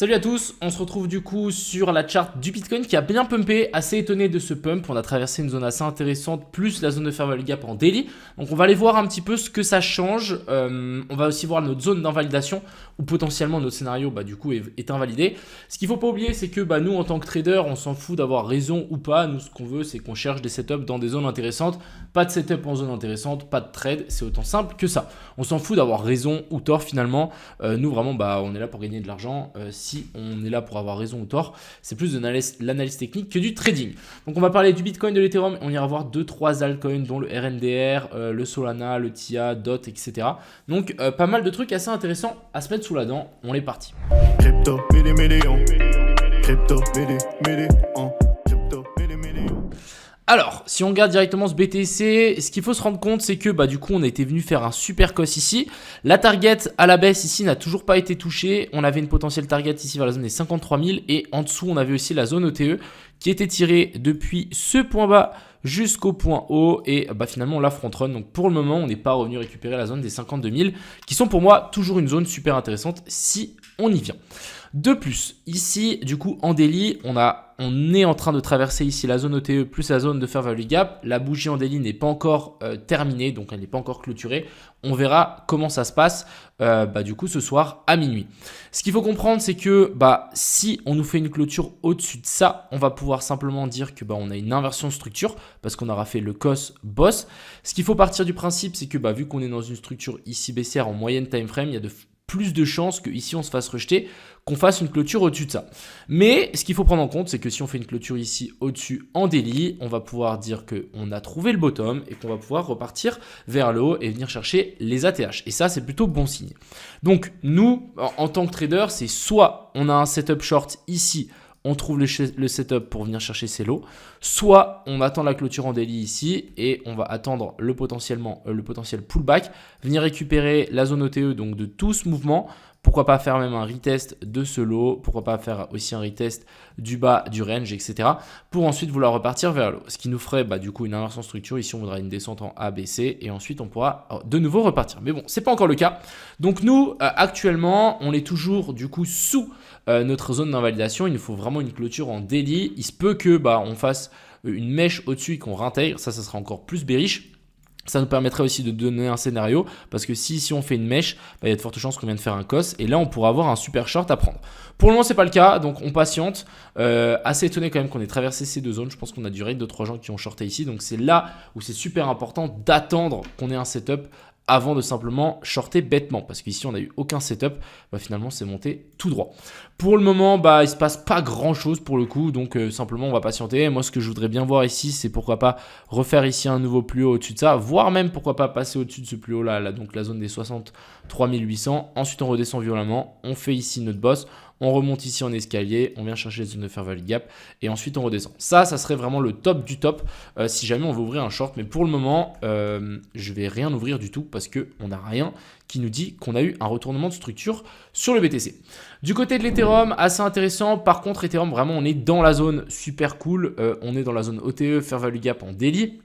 Salut à tous, on se retrouve du coup sur la chart du Bitcoin qui a bien pumpé, assez étonné de ce pump. On a traversé une zone assez intéressante, plus la zone de fair value gap en daily. Donc on va aller voir un petit peu ce que ça change. On va aussi voir notre zone d'invalidation où potentiellement notre scénario du coup est invalidé. Ce qu'il ne faut pas oublier, c'est que nous en tant que trader, on s'en fout d'avoir raison ou pas. Nous ce qu'on veut, c'est qu'on cherche des setups dans des zones intéressantes. Pas de setup en zone intéressante, pas de trade, c'est autant simple que ça. On s'en fout d'avoir raison ou tort finalement. Nous vraiment on est là pour gagner de l'argent. Si on est là pour avoir raison ou tort, c'est plus de l'analyse technique que du trading. Donc on va parler du Bitcoin, de l'Ethereum, on ira voir 2-3 altcoins dont le RNDR, le Solana, le TIA, DOT, etc. Donc pas mal de trucs assez intéressants à se mettre sous la dent. On est parti. Crypto, million. Crypto, million. Alors, si on regarde directement ce BTC, ce qu'il faut se rendre compte, c'est que du coup, on a été venu faire un super cost ici. La target à la baisse ici n'a toujours pas été touchée. On avait une potentielle target ici vers la zone des 53 000 et en dessous, on avait aussi la zone OTE qui était tirée depuis ce point bas jusqu'au point haut et finalement on la front run. Donc pour le moment, on n'est pas revenu récupérer la zone des 52 000 qui sont pour moi toujours une zone super intéressante si on y vient. De plus, ici, du coup, en daily, on est en train de traverser ici la zone OTE plus la zone de fair value gap. La bougie en daily n'est pas encore terminée, donc elle n'est pas encore clôturée. On verra comment ça se passe du coup ce soir à minuit. Ce qu'il faut comprendre, c'est que si on nous fait une clôture au-dessus de ça, on va pouvoir simplement dire que on a une inversion de structure parce qu'on aura fait le cos boss. Ce qu'il faut partir du principe, c'est que vu qu'on est dans une structure ici baissière en moyenne time frame, il y a plus de chances qu'ici on se fasse rejeter, qu'on fasse une clôture au-dessus de ça. Mais ce qu'il faut prendre en compte, c'est que si on fait une clôture ici au-dessus en daily, on va pouvoir dire qu'on a trouvé le bottom et qu'on va pouvoir repartir vers le haut et venir chercher les ATH. Et ça, c'est plutôt bon signe. Donc nous, en tant que trader, c'est soit on a un setup short ici, on trouve le setup pour venir chercher ces lots, soit on attend la clôture en daily ici et on va attendre le potentiel pullback, venir récupérer la zone OTE donc de tout ce mouvement. Pourquoi pas faire même un retest de ce lot, pourquoi pas faire aussi un retest du bas du range, etc. pour ensuite vouloir repartir vers le haut. Ce qui nous ferait du coup une inversion structure. Ici, on voudra une descente en A, B, C et ensuite on pourra de nouveau repartir. Mais bon, c'est pas encore le cas. Donc nous, actuellement, on est toujours du coup sous notre zone d'invalidation. Il nous faut vraiment une clôture en daily. Il se peut que on fasse une mèche au-dessus et qu'on réintègre. Ça sera encore plus bearish. Ça nous permettrait aussi de donner un scénario parce que si on fait une mèche, il y a de fortes chances qu'on vienne de faire un cos et là on pourra avoir un super short à prendre. Pour le moment c'est pas le cas, donc on patiente. Assez étonné quand même qu'on ait traversé ces deux zones. Je pense qu'on a du rate de 3 gens qui ont shorté ici, donc c'est là où c'est super important d'attendre qu'on ait un setup avant de simplement shorter bêtement parce qu'ici on n'a eu aucun setup, finalement c'est monté tout droit. Pour le moment il se passe pas grand chose pour le coup, donc simplement on va patienter. Moi ce que je voudrais bien voir ici, c'est pourquoi pas refaire ici un nouveau plus haut au-dessus de ça, voire même pourquoi pas passer au-dessus de ce plus haut là, donc la zone des 63 800. Ensuite on redescend violemment, on fait ici notre boss, on remonte ici en escalier, on vient chercher les zones de fair value gap et ensuite on redescend. Ça serait vraiment le top du top si jamais on veut ouvrir un short. Mais pour le moment, je vais rien ouvrir du tout parce qu'on n'a rien qui nous dit qu'on a eu un retournement de structure sur le BTC. Du côté de l'Ethereum, assez intéressant. Par contre, Ethereum, vraiment, on est dans la zone super cool. On est dans la zone OTE, fair value gap en daily.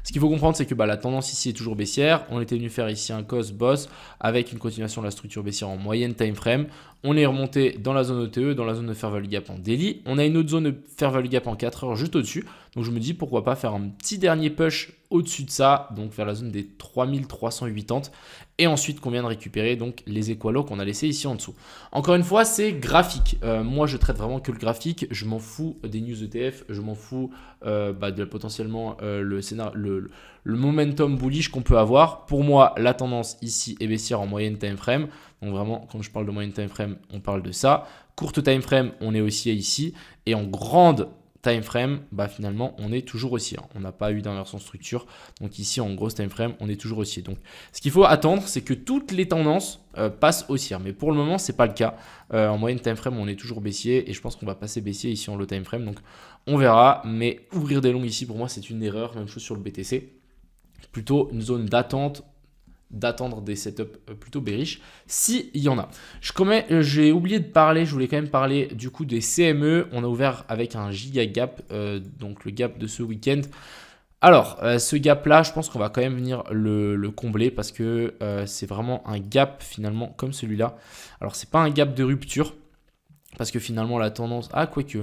Ce qu'il faut comprendre, c'est que la tendance ici est toujours baissière. On était venu faire ici un cos boss avec une continuation de la structure baissière en moyenne time frame. On est remonté dans la zone OTE, dans la zone de fair value gap en daily. On a une autre zone de fair value gap en 4 heures juste au-dessus. Donc je me dis pourquoi pas faire un petit dernier push au-dessus de ça, donc vers la zone des 3380. Et ensuite qu'on vient de récupérer donc les équalos qu'on a laissés ici en dessous. Encore une fois, c'est graphique. Moi, je traite vraiment que le graphique. Je m'en fous des news ETF. Je m'en fous de potentiellement le momentum bullish qu'on peut avoir. Pour moi, la tendance ici est baissière en moyenne time frame. Donc vraiment, quand je parle de moyenne time frame, on parle de ça. Courte time frame, on est aussi ici. Et en grande time frame, finalement, on est toujours haussier. On n'a pas eu d'inversion structure. Donc ici, en grosse time frame, on est toujours haussier. Donc, ce qu'il faut attendre, c'est que toutes les tendances passent haussière. Mais pour le moment, ce n'est pas le cas. En moyenne time frame, on est toujours baissier. Et je pense qu'on va passer baissier ici en low time frame. Donc, on verra. Mais ouvrir des longs ici, pour moi, c'est une erreur. Même chose sur le BTC. Plutôt une zone d'attente, d'attendre des setups plutôt bearish s'il y en a. J'ai oublié de parler, je voulais quand même parler du coup des CME. On a ouvert avec un giga gap, donc le gap de ce week-end. Alors, ce gap-là, je pense qu'on va quand même venir le combler parce que c'est vraiment un gap finalement comme celui-là. Alors, c'est pas un gap de rupture. Parce que finalement, la tendance... Ah, quoique.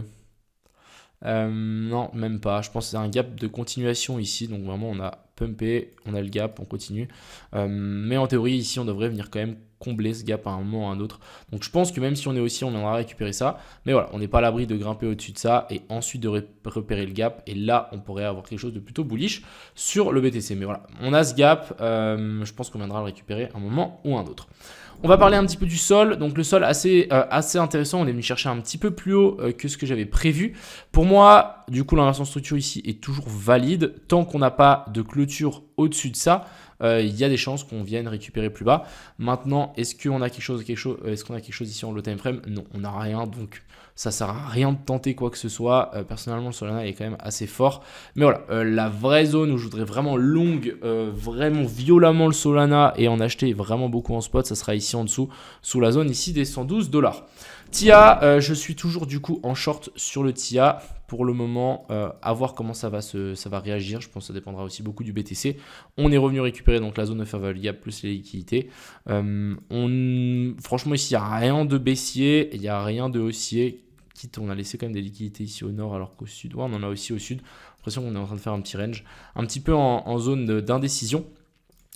Non, même pas. Je pense que c'est un gap de continuation ici. Donc vraiment, on a pumpé, on a le gap, on continue. Mais en théorie, ici, on devrait venir quand même combler ce gap à un moment ou à un autre. Donc je pense que même si on est aussi, on viendra récupérer ça. Mais voilà, on n'est pas à l'abri de grimper au-dessus de ça et ensuite de repérer le gap. Et là, on pourrait avoir quelque chose de plutôt bullish sur le BTC. Mais voilà, on a ce gap. Je pense qu'on viendra le récupérer à un moment ou à un autre. On va parler un petit peu du sol. Donc le sol assez intéressant. On est venu chercher un petit peu plus haut que ce que j'avais prévu. Pour moi, du coup, l'inversion structure ici est toujours valide. Tant qu'on n'a pas de clôture au-dessus de ça, il y a des chances qu'on vienne récupérer plus bas. Maintenant, est-ce qu'on a quelque chose ici en low time frame? Non, on n'a rien. Donc ça sert à rien de tenter quoi que ce soit. Personnellement, le Solana est quand même assez fort. Mais voilà, la vraie zone où je voudrais vraiment vraiment violemment le Solana et en acheter vraiment beaucoup en spot, ça sera ici en dessous, sous la zone ici des 112 $. TIA, je suis toujours du coup en short sur le TIA pour le moment, à voir comment ça va réagir. Je pense que ça dépendra aussi beaucoup du BTC. On est revenu récupérer donc la zone de fair value gap plus les liquidités. Franchement ici il n'y a rien de baissier, il n'y a rien de haussier. Quitte, on a laissé quand même des liquidités ici au nord alors qu'au sud, ouais, on en a aussi au sud. J'ai l'impression qu'on est en train de faire un petit range, un petit peu en zone d'indécision.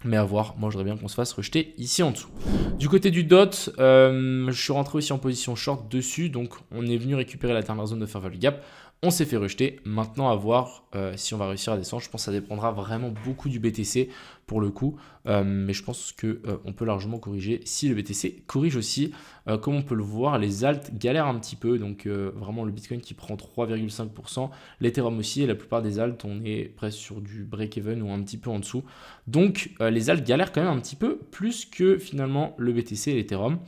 Mais à voir, moi je voudrais bien qu'on se fasse rejeter ici en dessous. Du côté du DOT, je suis rentré aussi en position short dessus. Donc on est venu récupérer la dernière zone de fair value gap. On s'est fait rejeter. Maintenant à voir si on va réussir à descendre. Je pense que ça dépendra vraiment beaucoup du BTC pour le coup. Mais je pense qu'on peut largement corriger si le BTC corrige aussi. Comme on peut le voir, les alts galèrent un petit peu. Donc vraiment le Bitcoin qui prend 3,5%. L'Ethereum aussi et la plupart des alts, on est presque sur du break-even ou un petit peu en dessous. Donc les alts galèrent quand même un petit peu plus que finalement le BTC et l'Ethereum.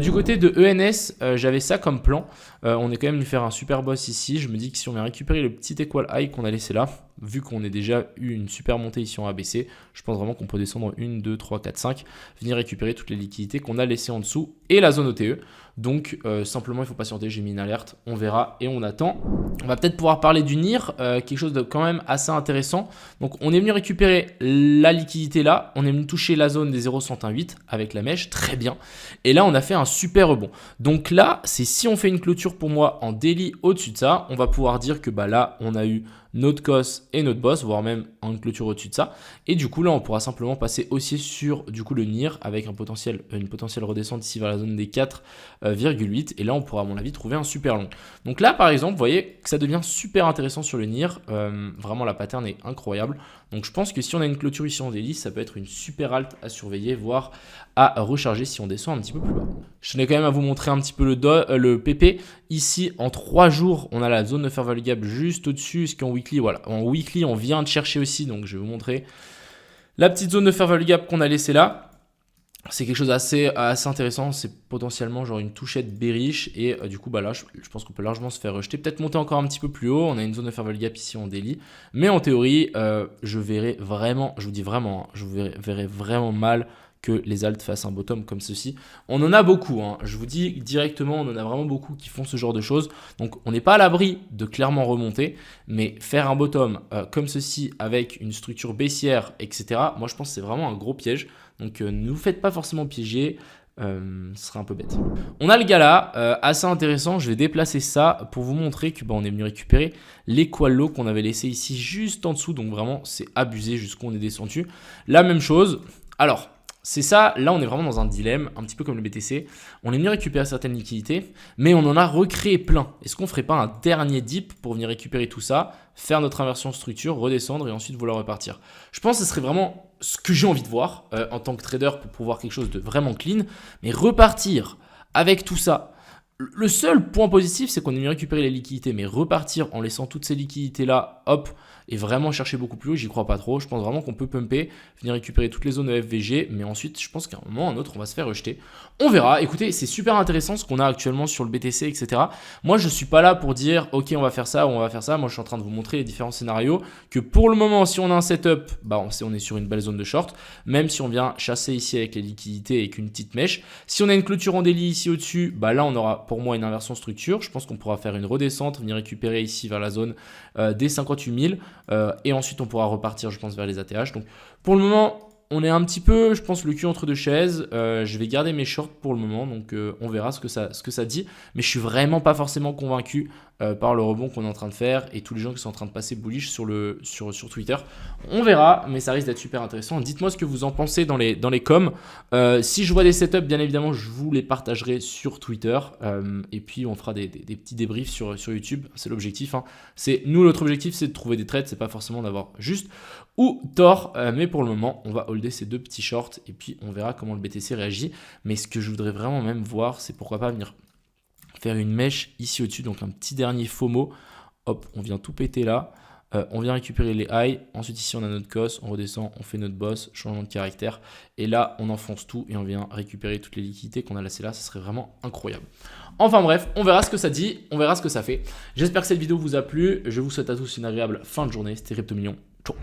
Du côté de ENS, j'avais ça comme plan. On est quand même venu faire un super boss ici. Je me dis que si on a récupéré le petit equal high qu'on a laissé là, vu qu'on a déjà eu une super montée ici en ABC, je pense vraiment qu'on peut descendre 1, 2, 3, 4, 5, venir récupérer toutes les liquidités qu'on a laissées en dessous et la zone OTE. Donc simplement il faut patienter, j'ai mis une alerte, on verra et on attend. On va peut-être pouvoir parler du NIR, quelque chose de quand même assez intéressant. Donc on est venu récupérer la liquidité là, on est venu toucher la zone des 0,118 avec la mèche, très bien. Et là on a fait un super rebond. Donc là c'est si on fait une clôture pour moi en daily au-dessus de ça, on va pouvoir dire que bah là on a eu notre COS et notre boss, voire même une clôture au-dessus de ça. Et du coup, là, on pourra simplement passer aussi sur du coup le NIR avec une potentielle redescente ici vers la zone des 4,8. Et là, on pourra, à mon avis, trouver un super long. Donc là, par exemple, vous voyez que ça devient super intéressant sur le NIR. Vraiment, la pattern est incroyable. Donc je pense que si on a une clôture ici en daily, ça peut être une super alt à surveiller, voire à recharger si on descend un petit peu plus bas. Je tenais quand même à vous montrer un petit peu le PP. Ici, en 3 jours, on a la zone de fair value gap juste au-dessus. Ce qu'en weekly, voilà. En weekly, on vient de chercher aussi. Donc, je vais vous montrer la petite zone de fair value gap qu'on a laissée là. C'est quelque chose d'assez intéressant. C'est potentiellement genre une touchette bearish. Et du coup, bah là, je pense qu'on peut largement se faire rejeter. Peut-être monter encore un petit peu plus haut. On a une zone de fair value gap ici en daily. Mais en théorie, je verrai vraiment, je vous dis vraiment, je verrai vraiment mal que les alts fassent un bottom comme ceci. On en a beaucoup, hein. Je vous dis directement, on en a vraiment beaucoup qui font ce genre de choses. Donc on n'est pas à l'abri de clairement remonter, mais faire un bottom comme ceci avec une structure baissière, etc. Moi je pense que c'est vraiment un gros piège. Donc ne vous faites pas forcément piéger. Ce serait un peu bête. On a le gala, assez intéressant. Je vais déplacer ça pour vous montrer que on est venu récupérer l'equal low qu'on avait laissé ici juste en dessous. Donc vraiment c'est abusé jusqu'où on est descendu. La même chose. Alors c'est ça, là on est vraiment dans un dilemme, un petit peu comme le BTC. On est venu récupérer certaines liquidités, mais on en a recréé plein. Est-ce qu'on ne ferait pas un dernier dip pour venir récupérer tout ça, faire notre inversion structure, redescendre et ensuite vouloir repartir? Je pense que ce serait vraiment ce que j'ai envie de voir en tant que trader pour pouvoir quelque chose de vraiment clean, mais repartir avec tout ça. Le seul point positif, c'est qu'on est venu récupérer les liquidités, mais repartir en laissant toutes ces liquidités-là, hop, et vraiment chercher beaucoup plus haut, j'y crois pas trop. Je pense vraiment qu'on peut pumper, venir récupérer toutes les zones de FVG, mais ensuite, je pense qu'à un moment ou à un autre, on va se faire rejeter. On verra. Écoutez, c'est super intéressant ce qu'on a actuellement sur le BTC, etc. Moi, je suis pas là pour dire, ok, on va faire ça ou on va faire ça. Moi, je suis en train de vous montrer les différents scénarios, que pour le moment, si on a un setup, bah, on est sur une belle zone de short, même si on vient chasser ici avec les liquidités et qu'une petite mèche. Si on a une clôture en daily ici au-dessus, bah là, on aura pour moi une inversion structure. Je pense qu'on pourra faire une redescente, venir récupérer ici vers la zone des 58 000. Et ensuite, on pourra repartir, je pense, vers les ATH. Donc, pour le moment, on est un petit peu, je pense, le cul entre deux chaises. Je vais garder mes shorts pour le moment, donc on verra ce que ça dit. Mais je suis vraiment pas forcément convaincu par le rebond qu'on est en train de faire et tous les gens qui sont en train de passer bullish sur Twitter. On verra, mais ça risque d'être super intéressant. Dites-moi ce que vous en pensez dans les coms. Si je vois des setups, bien évidemment, je vous les partagerai sur Twitter. Et puis, on fera des petits débriefs sur YouTube. C'est l'objectif. Hein. Notre objectif, c'est de trouver des trades. C'est pas forcément d'avoir juste ou tort. Mais pour le moment, on va holder ces 2 petits shorts. Et puis, on verra comment le BTC réagit. Mais ce que je voudrais vraiment même voir, c'est pourquoi pas venir faire une mèche ici au-dessus. Donc, un petit dernier FOMO. Hop, on vient tout péter là. On vient récupérer les highs, ensuite ici on a notre cos, on redescend, on fait notre boss, changement de caractère, et là on enfonce tout et on vient récupérer toutes les liquidités qu'on a laissées là, ça serait vraiment incroyable. Enfin bref, on verra ce que ça dit, on verra ce que ça fait. J'espère que cette vidéo vous a plu, je vous souhaite à tous une agréable fin de journée, c'était Cryptomillion, ciao.